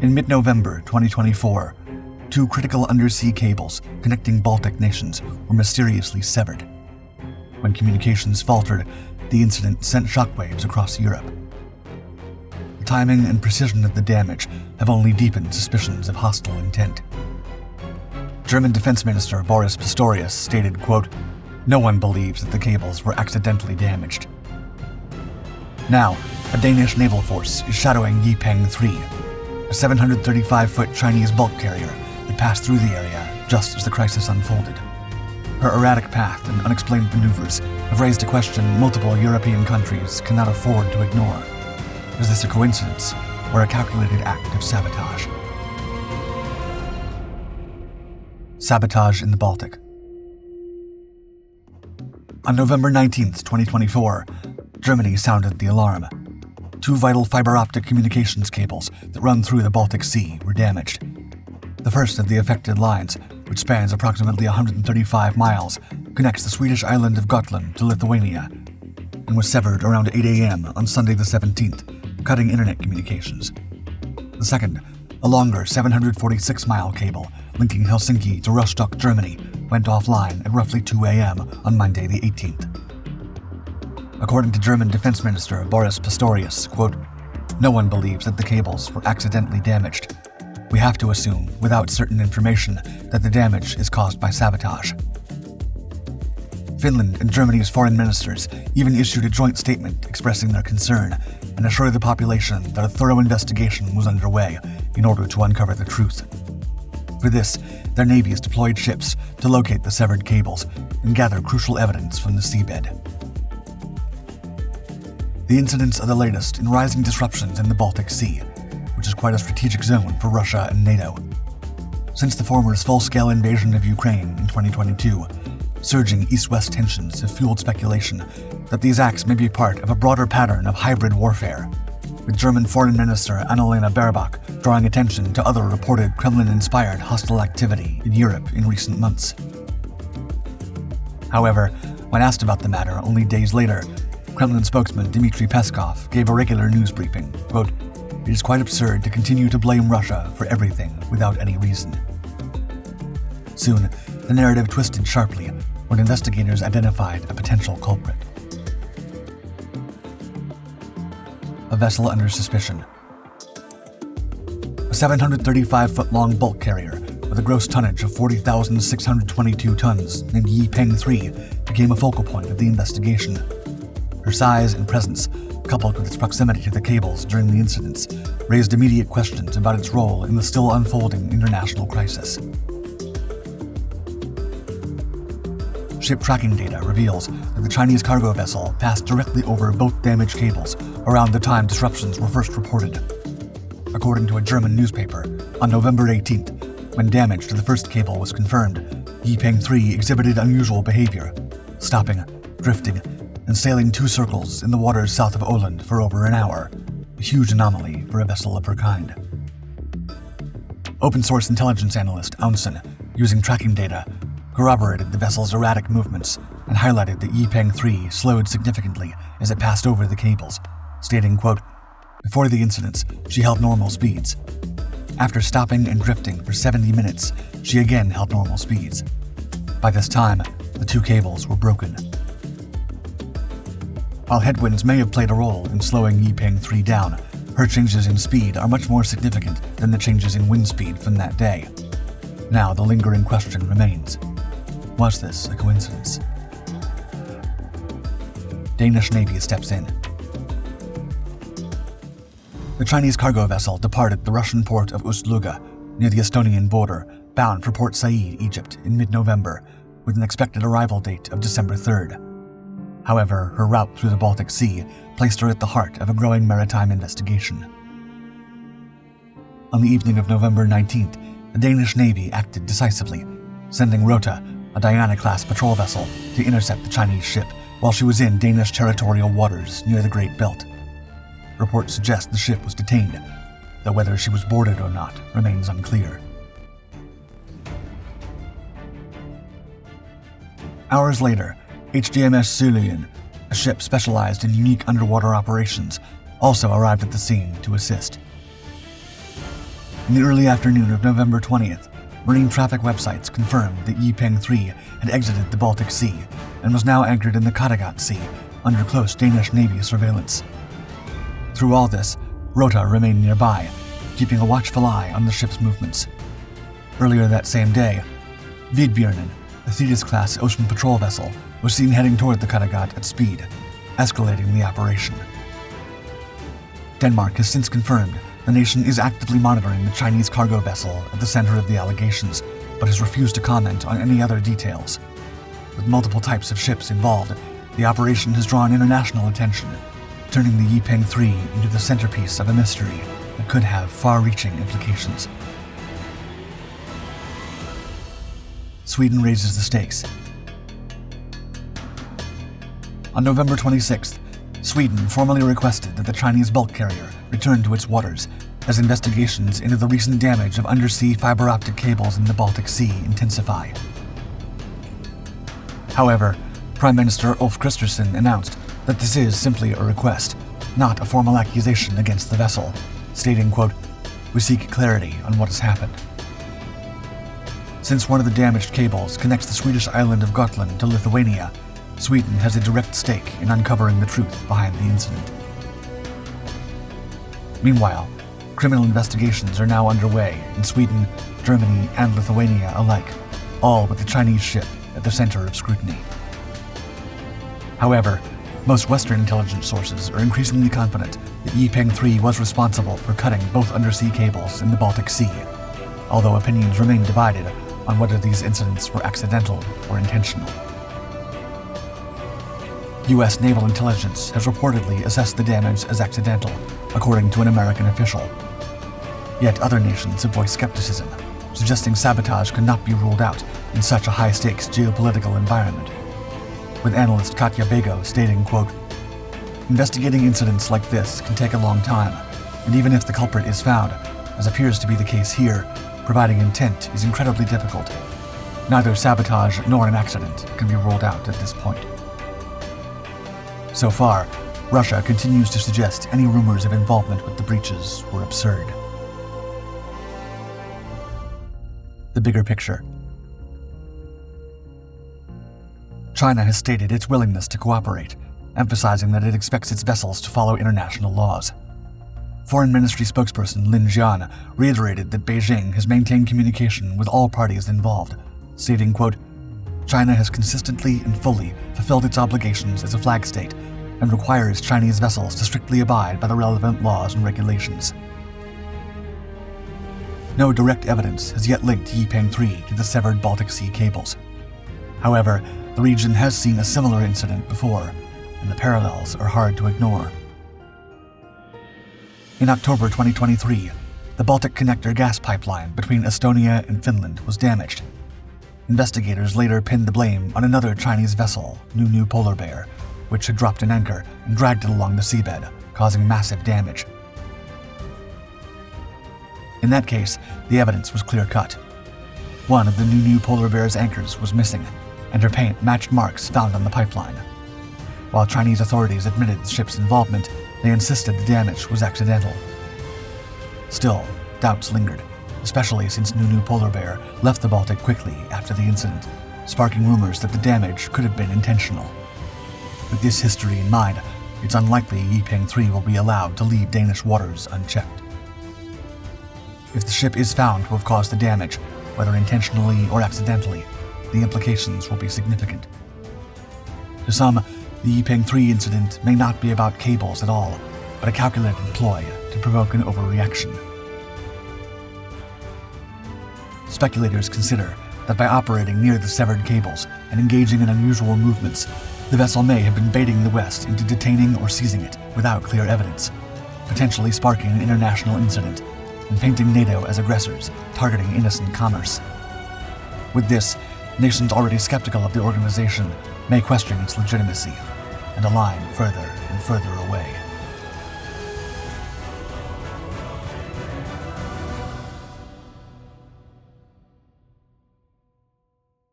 In mid-November 2024, two critical undersea cables connecting Baltic nations were mysteriously severed. When communications faltered, the incident sent shockwaves across Europe. The timing and precision of the damage have only deepened suspicions of hostile intent. German Defense Minister Boris Pistorius stated, quote, "No one believes that the cables were accidentally damaged." Now, a Danish naval force is shadowing Yi Peng 3, a 735-foot Chinese bulk carrier that passed through the area just as the crisis unfolded. Her erratic path and unexplained maneuvers have raised a question multiple European countries cannot afford to ignore. Is this a coincidence or a calculated act of sabotage? Sabotage in the Baltic. On November 19, 2024, Germany sounded the alarm. Two vital fiber optic communications cables that run through the Baltic Sea were damaged. The first of the affected lines, which spans approximately 135 miles, connects the Swedish island of Gotland to Lithuania, and was severed around 8 a.m. on Sunday the 17th, cutting internet communications. The second, a longer 746-mile cable linking Helsinki to Rostock, Germany, went offline at roughly 2 a.m. on Monday the 18th. According to German Defense Minister Boris Pistorius, quote, "No one believes that the cables were accidentally damaged. We have to assume, without certain information, that the damage is caused by sabotage." Finland and Germany's foreign ministers even issued a joint statement expressing their concern and assured the population that a thorough investigation was underway in order to uncover the truth. For this, their navies deployed ships to locate the severed cables and gather crucial evidence from the seabed. The incidents are the latest in rising disruptions in the Baltic Sea, which is quite a strategic zone for Russia and NATO. Since the former's full-scale invasion of Ukraine in 2022, surging east-west tensions have fueled speculation that these acts may be part of a broader pattern of hybrid warfare, with German Foreign Minister Annalena Baerbock drawing attention to other reported Kremlin-inspired hostile activity in Europe in recent months. However, when asked about the matter only days later, Kremlin spokesman Dmitry Peskov gave a regular news briefing, quote, "It is quite absurd to continue to blame Russia for everything without any reason." Soon, the narrative twisted sharply when investigators identified a potential culprit. A vessel under suspicion. A 735-foot-long bulk carrier with a gross tonnage of 40,622 tons named Yi Peng 3 became a focal point of the investigation. Her size and presence, coupled with its proximity to the cables during the incidents, raised immediate questions about its role in the still unfolding international crisis. Ship tracking data reveals that the Chinese cargo vessel passed directly over both damaged cables around the time disruptions were first reported. According to a German newspaper, on November 18th, when damage to the first cable was confirmed, Yi Peng 3 exhibited unusual behavior, stopping, drifting, and sailing 2 circles in the waters south of Åland for over an hour, a huge anomaly for a vessel of her kind. Open-source intelligence analyst Aunsen, using tracking data, corroborated the vessel's erratic movements and highlighted that Yi Peng 3 slowed significantly as it passed over the cables, stating, quote, "Before the incidents, she held normal speeds. After stopping and drifting for 70 minutes, she again held normal speeds. By this time, the 2 cables were broken." While headwinds may have played a role in slowing Yi Peng 3 down, her changes in speed are much more significant than the changes in wind speed from that day. Now the lingering question remains: was this a coincidence? Danish Navy steps in. The Chinese cargo vessel departed the Russian port of Ust-Luga, near the Estonian border, bound for Port Said, Egypt, in mid-November, with an expected arrival date of December 3rd. However, her route through the Baltic Sea placed her at the heart of a growing maritime investigation. On the evening of November 19th, the Danish Navy acted decisively, sending Rota, a Diana-class patrol vessel, to intercept the Chinese ship while she was in Danish territorial waters near the Great Belt. Reports suggest the ship was detained, though whether she was boarded or not remains unclear. Hours later, HDMS Sullian, a ship specialized in unique underwater operations, also arrived at the scene to assist. In the early afternoon of November 20th, marine traffic websites confirmed that Yi Peng 3 had exited the Baltic Sea and was now anchored in the Kattegat Sea under close Danish Navy surveillance. Through all this, Rota remained nearby, keeping a watchful eye on the ship's movements. Earlier that same day, Vidbjørnen, a Thetis-class ocean patrol vessel, was seen heading toward the Kattegat at speed, escalating the operation. Denmark has since confirmed the nation is actively monitoring the Chinese cargo vessel at the center of the allegations, but has refused to comment on any other details. With multiple types of ships involved, the operation has drawn international attention, turning the Yi Peng 3 into the centerpiece of a mystery that could have far-reaching implications. Sweden raises the stakes. On November 26th, Sweden formally requested that the Chinese bulk carrier return to its waters as investigations into the recent damage of undersea fiber optic cables in the Baltic Sea intensify. However, Prime Minister Ulf Kristersson announced that this is simply a request, not a formal accusation against the vessel, stating, quote, "We seek clarity on what has happened." Since one of the damaged cables connects the Swedish island of Gotland to Lithuania, Sweden has a direct stake in uncovering the truth behind the incident. Meanwhile, criminal investigations are now underway in Sweden, Germany, and Lithuania alike, all with the Chinese ship at the center of scrutiny. However, most Western intelligence sources are increasingly confident that Yi Peng 3 was responsible for cutting both undersea cables in the Baltic Sea, although opinions remain divided on whether these incidents were accidental or intentional. U.S. naval intelligence has reportedly assessed the damage as accidental, according to an American official. Yet other nations have voiced skepticism, suggesting sabotage could not be ruled out in such a high-stakes geopolitical environment. With analyst Katja Bego stating, quote, "Investigating incidents like this can take a long time, and even if the culprit is found, as appears to be the case here, providing intent is incredibly difficult. Neither sabotage nor an accident can be ruled out at this point." So far, Russia continues to suggest any rumors of involvement with the breaches were absurd. The bigger picture. China has stated its willingness to cooperate, emphasizing that it expects its vessels to follow international laws. Foreign Ministry spokesperson Lin Jian reiterated that Beijing has maintained communication with all parties involved, stating, quote, "China has consistently and fully fulfilled its obligations as a flag state and requires Chinese vessels to strictly abide by the relevant laws and regulations." No direct evidence has yet linked Yi Peng 3 to the severed Baltic Sea cables. However, the region has seen a similar incident before, and the parallels are hard to ignore. In October 2023, the Baltic Connector gas pipeline between Estonia and Finland was damaged. Investigators later pinned the blame on another Chinese vessel, Nu Polar Bear, which had dropped an anchor and dragged it along the seabed, causing massive damage. In that case, the evidence was clear-cut. One of the Nu Polar Bear's anchors was missing, and her paint matched marks found on the pipeline. While Chinese authorities admitted the ship's involvement, they insisted the damage was accidental. Still, doubts lingered, especially since Nu Polar Bear left the Baltic quickly after the incident, sparking rumors that the damage could have been intentional. With this history in mind, it's unlikely Yi Peng 3 will be allowed to leave Danish waters unchecked. If the ship is found to have caused the damage, whether intentionally or accidentally, the implications will be significant. To some, the Yi Peng 3 incident may not be about cables at all, but a calculated ploy to provoke an overreaction. Speculators consider that by operating near the severed cables and engaging in unusual movements, the vessel may have been baiting the West into detaining or seizing it without clear evidence, potentially sparking an international incident and painting NATO as aggressors, targeting innocent commerce. With this, nations already skeptical of the organization may question its legitimacy and align further and further away.